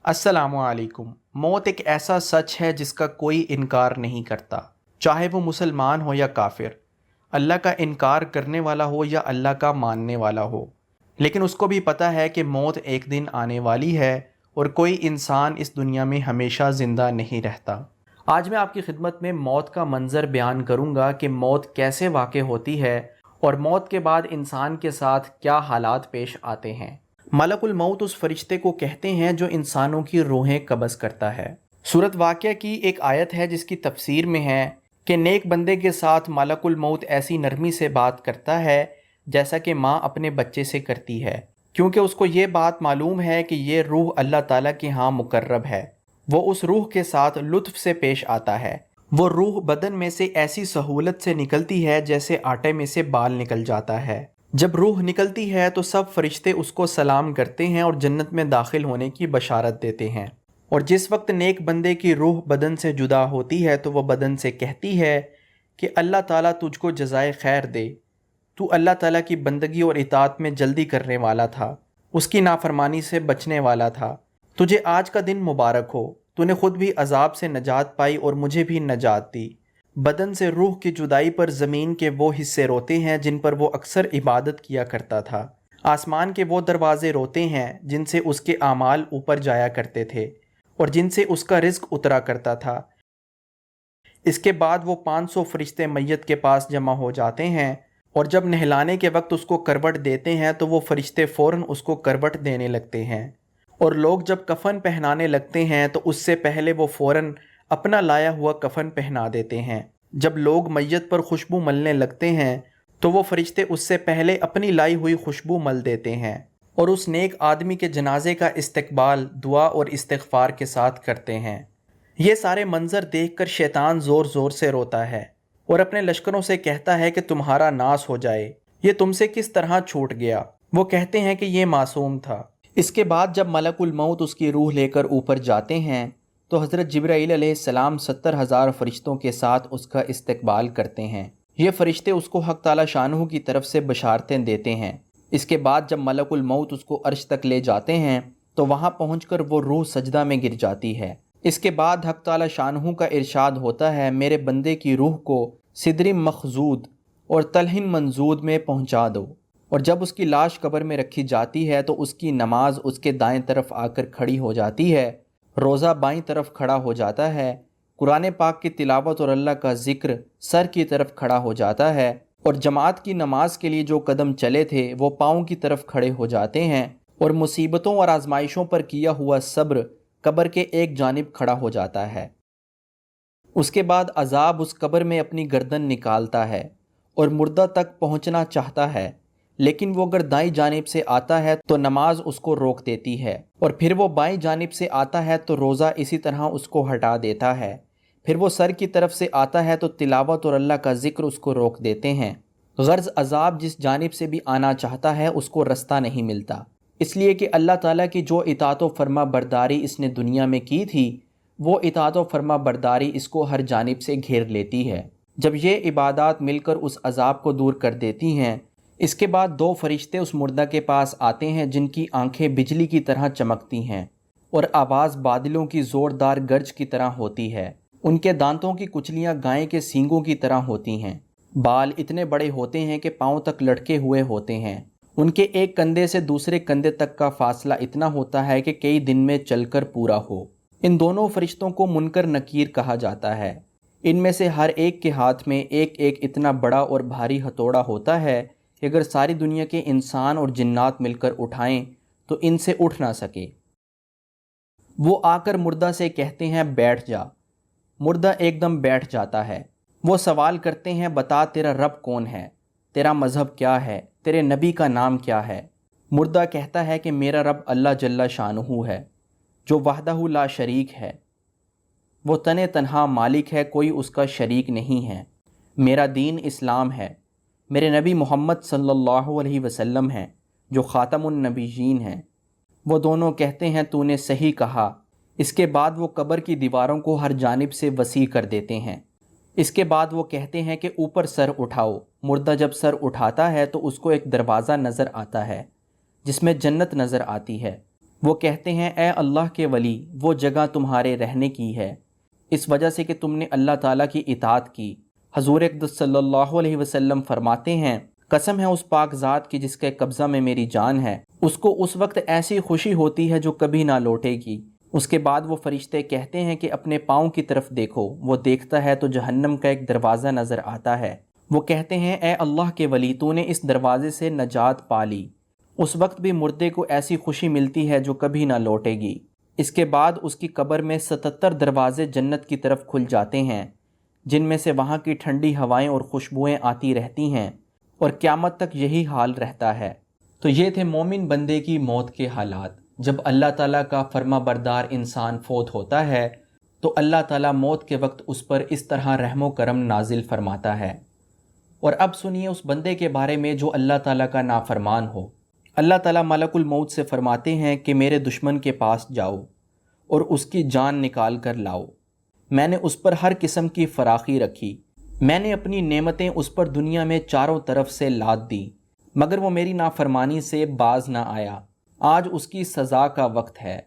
السلام علیکم۔ موت ایک ایسا سچ ہے جس کا کوئی انکار نہیں کرتا، چاہے وہ مسلمان ہو یا کافر، اللہ کا انکار کرنے والا ہو یا اللہ کا ماننے والا ہو۔ لیکن اس کو بھی پتہ ہے کہ موت ایک دن آنے والی ہے اور کوئی انسان اس دنیا میں ہمیشہ زندہ نہیں رہتا۔ آج میں آپ کی خدمت میں موت کا منظر بیان کروں گا کہ موت کیسے واقع ہوتی ہے اور موت کے بعد انسان کے ساتھ کیا حالات پیش آتے ہیں۔ ملک الموت اس فرشتے کو کہتے ہیں جو انسانوں کی روحیں قبض کرتا ہے۔ سورۃ واقعہ کی ایک آیت ہے جس کی تفسیر میں ہے کہ نیک بندے کے ساتھ ملک الموت ایسی نرمی سے بات کرتا ہے جیسا کہ ماں اپنے بچے سے کرتی ہے، کیونکہ اس کو یہ بات معلوم ہے کہ یہ روح اللہ تعالیٰ کے ہاں مقرب ہے۔ وہ اس روح کے ساتھ لطف سے پیش آتا ہے۔ وہ روح بدن میں سے ایسی سہولت سے نکلتی ہے جیسے آٹے میں سے بال نکل جاتا ہے۔ جب روح نکلتی ہے تو سب فرشتے اس کو سلام کرتے ہیں اور جنت میں داخل ہونے کی بشارت دیتے ہیں۔ اور جس وقت نیک بندے کی روح بدن سے جدا ہوتی ہے تو وہ بدن سے کہتی ہے کہ اللہ تعالیٰ تجھ کو جزائے خیر دے، تو اللہ تعالیٰ کی بندگی اور اطاعت میں جلدی کرنے والا تھا، اس کی نافرمانی سے بچنے والا تھا، تجھے آج کا دن مبارک ہو، تو نے خود بھی عذاب سے نجات پائی اور مجھے بھی نجات دی۔ بدن سے روح کی جدائی پر زمین کے وہ حصے روتے ہیں جن پر وہ اکثر عبادت کیا کرتا تھا۔ آسمان کے وہ دروازے روتے ہیں جن سے اس کے اعمال اوپر جایا کرتے تھے اور جن سے اس کا رزق اترا کرتا تھا۔ اس کے بعد وہ 500 فرشتے میت کے پاس جمع ہو جاتے ہیں اور جب نہلانے کے وقت اس کو کروٹ دیتے ہیں تو وہ فرشتے فوراً اس کو کروٹ دینے لگتے ہیں، اور لوگ جب کفن پہنانے لگتے ہیں تو اس سے پہلے وہ فوراً اپنا لایا ہوا کفن پہنا دیتے ہیں۔ جب لوگ میت پر خوشبو ملنے لگتے ہیں تو وہ فرشتے اس سے پہلے اپنی لائی ہوئی خوشبو مل دیتے ہیں اور اس نیک آدمی کے جنازے کا استقبال دعا اور استغفار کے ساتھ کرتے ہیں۔ یہ سارے منظر دیکھ کر شیطان زور زور سے روتا ہے اور اپنے لشکروں سے کہتا ہے کہ تمہارا ناس ہو جائے، یہ تم سے کس طرح چھوٹ گیا۔ وہ کہتے ہیں کہ یہ معصوم تھا۔ اس کے بعد جب ملک الموت اس کی روح لے کر اوپر جاتے ہیں تو حضرت جبرائیل علیہ السلام 70,000 فرشتوں کے ساتھ اس کا استقبال کرتے ہیں۔ یہ فرشتے اس کو حق تعالی شانہ کی طرف سے بشارتیں دیتے ہیں۔ اس کے بعد جب ملک الموت اس کو عرش تک لے جاتے ہیں تو وہاں پہنچ کر وہ روح سجدہ میں گر جاتی ہے۔ اس کے بعد حق تعالی شانہ کا ارشاد ہوتا ہے، میرے بندے کی روح کو سدر مخضود اور تلح منضود میں پہنچا دو۔ اور جب اس کی لاش قبر میں رکھی جاتی ہے تو اس کی نماز اس کے دائیں طرف آ کر کھڑی ہو جاتی ہے، روزہ بائیں طرف کھڑا ہو جاتا ہے، قرآن پاک کی تلاوت اور اللہ کا ذکر سر کی طرف کھڑا ہو جاتا ہے، اور جماعت کی نماز کے لیے جو قدم چلے تھے وہ پاؤں کی طرف کھڑے ہو جاتے ہیں، اور مصیبتوں اور آزمائشوں پر کیا ہوا صبر قبر کے ایک جانب کھڑا ہو جاتا ہے۔ اس کے بعد عذاب اس قبر میں اپنی گردن نکالتا ہے اور مردہ تک پہنچنا چاہتا ہے، لیکن وہ اگر دائیں جانب سے آتا ہے تو نماز اس کو روک دیتی ہے، اور پھر وہ بائیں جانب سے آتا ہے تو روزہ اسی طرح اس کو ہٹا دیتا ہے، پھر وہ سر کی طرف سے آتا ہے تو تلاوت اور اللہ کا ذکر اس کو روک دیتے ہیں۔ غرض عذاب جس جانب سے بھی آنا چاہتا ہے اس کو رستہ نہیں ملتا، اس لیے کہ اللہ تعالیٰ کی جو اطاعت و فرما برداری اس نے دنیا میں کی تھی وہ اطاعت و فرما برداری اس کو ہر جانب سے گھیر لیتی ہے۔ جب یہ عبادات مل کر اس عذاب کو دور کر دیتی ہیں، اس کے بعد 2 فرشتے اس مردہ کے پاس آتے ہیں جن کی آنکھیں بجلی کی طرح چمکتی ہیں اور آواز بادلوں کی زوردار گرج کی طرح ہوتی ہے۔ ان کے دانتوں کی کچلیاں گائے کے سینگوں کی طرح ہوتی ہیں، بال اتنے بڑے ہوتے ہیں کہ پاؤں تک لٹکے ہوئے ہوتے ہیں، ان کے ایک کندھے سے دوسرے کندھے تک کا فاصلہ اتنا ہوتا ہے کہ کئی دن میں چل کر پورا ہو۔ ان دونوں فرشتوں کو منکر نکیر کہا جاتا ہے۔ ان میں سے ہر ایک کے ہاتھ میں ایک ایک اتنا بڑا اور بھاری ہتھوڑا ہوتا ہے کہ اگر ساری دنیا کے انسان اور جنات مل کر اٹھائیں تو ان سے اٹھ نہ سکے۔ وہ آ کر مردہ سے کہتے ہیں بیٹھ جا۔ مردہ ایک دم بیٹھ جاتا ہے۔ وہ سوال کرتے ہیں بتا تیرا رب کون ہے، تیرا مذہب کیا ہے، تیرے نبی کا نام کیا ہے۔ مردہ کہتا ہے کہ میرا رب اللہ جل شانہ ہے جو وحدہ لا شریک ہے، وہ تنہا مالک ہے، کوئی اس کا شریک نہیں ہے، میرا دین اسلام ہے، میرے نبی محمد صلی اللہ علیہ وسلم ہیں جو خاتم النبیین ہیں۔ وہ دونوں کہتے ہیں تو نے صحیح کہا۔ اس کے بعد وہ قبر کی دیواروں کو ہر جانب سے وسیع کر دیتے ہیں۔ اس کے بعد وہ کہتے ہیں کہ اوپر سر اٹھاؤ۔ مردہ جب سر اٹھاتا ہے تو اس کو ایک دروازہ نظر آتا ہے جس میں جنت نظر آتی ہے۔ وہ کہتے ہیں اے اللہ کے ولی، وہ جگہ تمہارے رہنے کی ہے اس وجہ سے کہ تم نے اللہ تعالیٰ کی اطاعت کی۔ حضور اقدس صلی اللہ علیہ وسلم فرماتے ہیں قسم ہے اس پاک ذات کی جس کے قبضہ میں میری جان ہے، اس کو اس وقت ایسی خوشی ہوتی ہے جو کبھی نہ لوٹے گی۔ اس کے بعد وہ فرشتے کہتے ہیں کہ اپنے پاؤں کی طرف دیکھو۔ وہ دیکھتا ہے تو جہنم کا ایک دروازہ نظر آتا ہے۔ وہ کہتے ہیں اے اللہ کے ولی، تو نے اس دروازے سے نجات پا لی۔ اس وقت بھی مردے کو ایسی خوشی ملتی ہے جو کبھی نہ لوٹے گی۔ اس کے بعد اس کی قبر میں 77 دروازے جنت کی طرف کھل جاتے ہیں، جن میں سے وہاں کی ٹھنڈی ہوائیں اور خوشبوئیں آتی رہتی ہیں، اور قیامت تک یہی حال رہتا ہے۔ تو یہ تھے مومن بندے کی موت کے حالات۔ جب اللہ تعالیٰ کا فرما بردار انسان فوت ہوتا ہے تو اللہ تعالیٰ موت کے وقت اس پر اس طرح رحم و کرم نازل فرماتا ہے۔ اور اب سنیے اس بندے کے بارے میں جو اللہ تعالیٰ کا نافرمان ہو۔ اللہ تعالیٰ ملک الموت سے فرماتے ہیں کہ میرے دشمن کے پاس جاؤ اور اس کی جان نکال کر لاؤ۔ میں نے اس پر ہر قسم کی فراخی رکھی، میں نے اپنی نعمتیں اس پر دنیا میں چاروں طرف سے لاد دی، مگر وہ میری نافرمانی سے باز نہ آیا۔ آج اس کی سزا کا وقت ہے۔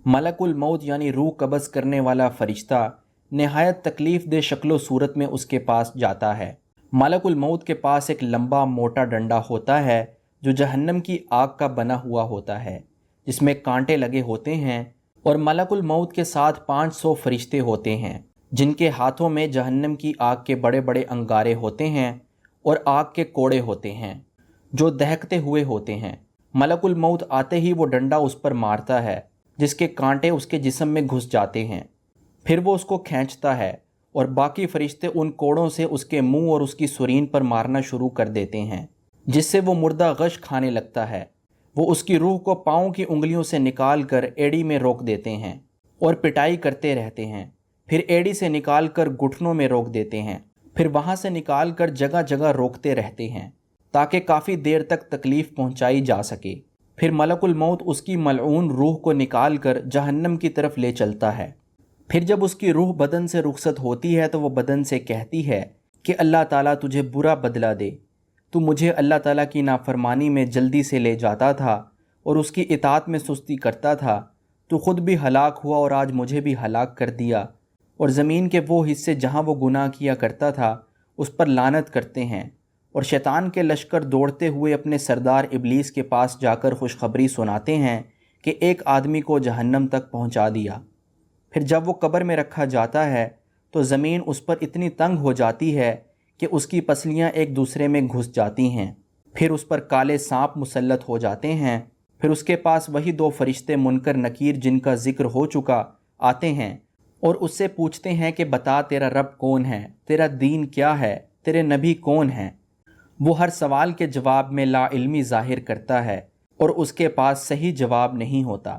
ملک الموت یعنی روح قبض کرنے والا فرشتہ نہایت تکلیف دہ شکل و صورت میں اس کے پاس جاتا ہے۔ ملک الموت کے پاس ایک لمبا موٹا ڈنڈا ہوتا ہے جو جہنم کی آگ کا بنا ہوا ہوتا ہے، جس میں کانٹے لگے ہوتے ہیں، اور ملک الموت کے ساتھ 500 فرشتے ہوتے ہیں جن کے ہاتھوں میں جہنم کی آگ کے بڑے بڑے انگارے ہوتے ہیں اور آگ کے کوڑے ہوتے ہیں جو دہکتے ہوئے ہوتے ہیں۔ ملک الموت آتے ہی وہ ڈنڈا اس پر مارتا ہے جس کے کانٹے اس کے جسم میں گھس جاتے ہیں، پھر وہ اس کو کھینچتا ہے اور باقی فرشتے ان کوڑوں سے اس کے منہ اور اس کی سرین پر مارنا شروع کر دیتے ہیں، جس سے وہ مردہ غش کھانے لگتا ہے۔ وہ اس کی روح کو پاؤں کی انگلیوں سے نکال کر ایڑی میں روک دیتے ہیں اور پٹائی کرتے رہتے ہیں، پھر ایڑی سے نکال کر گھٹنوں میں روک دیتے ہیں، پھر وہاں سے نکال کر جگہ جگہ روکتے رہتے ہیں تاکہ کافی دیر تک تکلیف پہنچائی جا سکے۔ پھر ملک الموت اس کی ملعون روح کو نکال کر جہنم کی طرف لے چلتا ہے۔ پھر جب اس کی روح بدن سے رخصت ہوتی ہے تو وہ بدن سے کہتی ہے کہ اللہ تعالیٰ تجھے برا بدلہ دے، تو مجھے اللہ تعالیٰ کی نافرمانی میں جلدی سے لے جاتا تھا اور اس کی اطاعت میں سستی کرتا تھا، تو خود بھی ہلاک ہوا اور آج مجھے بھی ہلاک کر دیا، اور زمین کے وہ حصے جہاں وہ گناہ کیا کرتا تھا اس پر لعنت کرتے ہیں، اور شیطان کے لشکر دوڑتے ہوئے اپنے سردار ابلیس کے پاس جا کر خوشخبری سناتے ہیں کہ ایک آدمی کو جہنم تک پہنچا دیا۔ پھر جب وہ قبر میں رکھا جاتا ہے تو زمین اس پر اتنی تنگ ہو جاتی ہے کہ اس کی پسلیاں ایک دوسرے میں گھس جاتی ہیں، پھر اس پر کالے سانپ مسلط ہو جاتے ہیں، پھر اس کے پاس وہی 2 فرشتے منکر نکیر جن کا ذکر ہو چکا آتے ہیں اور اس سے پوچھتے ہیں کہ بتا تیرا رب کون ہے، تیرا دین کیا ہے، تیرے نبی کون ہیں۔ وہ ہر سوال کے جواب میں لا علمی ظاہر کرتا ہے اور اس کے پاس صحیح جواب نہیں ہوتا،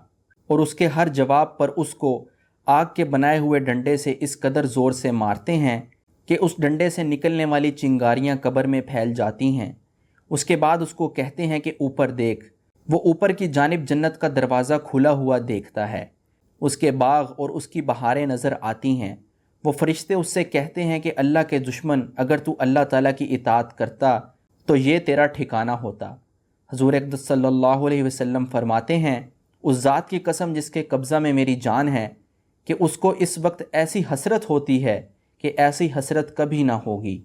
اور اس کے ہر جواب پر اس کو آگ کے بنائے ہوئے ڈنڈے سے اس قدر زور سے مارتے ہیں کہ اس ڈنڈے سے نکلنے والی چنگاریاں قبر میں پھیل جاتی ہیں۔ اس کے بعد اس کو کہتے ہیں کہ اوپر دیکھ۔ وہ اوپر کی جانب جنت کا دروازہ کھلا ہوا دیکھتا ہے، اس کے باغ اور اس کی بہاریں نظر آتی ہیں۔ وہ فرشتے اس سے کہتے ہیں کہ اللہ کے دشمن، اگر تو اللہ تعالیٰ کی اطاعت کرتا تو یہ تیرا ٹھکانہ ہوتا۔ حضور اقدس صلی اللہ علیہ وسلم فرماتے ہیں اس ذات کی قسم جس کے قبضہ میں میری جان ہے کہ اس کو اس وقت ایسی حسرت ہوتی ہے کہ ایسی حسرت کبھی نہ ہوگی۔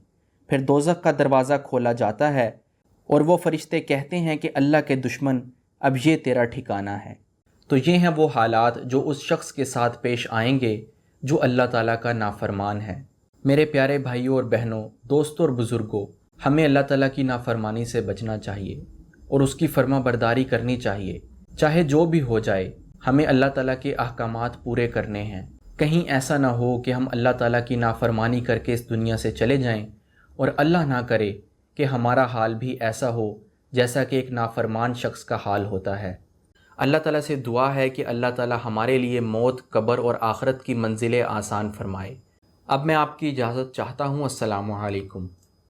پھر دوزخ کا دروازہ کھولا جاتا ہے اور وہ فرشتے کہتے ہیں کہ اللہ کے دشمن، اب یہ تیرا ٹھکانہ ہے۔ تو یہ ہیں وہ حالات جو اس شخص کے ساتھ پیش آئیں گے جو اللہ تعالیٰ کا نافرمان ہے۔ میرے پیارے بھائیوں اور بہنوں، دوستوں اور بزرگوں، ہمیں اللہ تعالیٰ کی نافرمانی سے بچنا چاہیے اور اس کی فرما برداری کرنی چاہیے، چاہے جو بھی ہو جائے۔ ہمیں اللہ تعالیٰ کے احکامات پورے کرنے ہیں۔ کہیں ایسا نہ ہو کہ ہم اللہ تعالیٰ کی نافرمانی کر کے اس دنیا سے چلے جائیں اور اللہ نہ کرے کہ ہمارا حال بھی ایسا ہو جیسا کہ ایک نافرمان شخص کا حال ہوتا ہے۔ اللہ تعالیٰ سے دعا ہے کہ اللہ تعالیٰ ہمارے لیے موت، قبر اور آخرت کی منزلیں آسان فرمائے۔ اب میں آپ کی اجازت چاہتا ہوں۔ السلام علیکم۔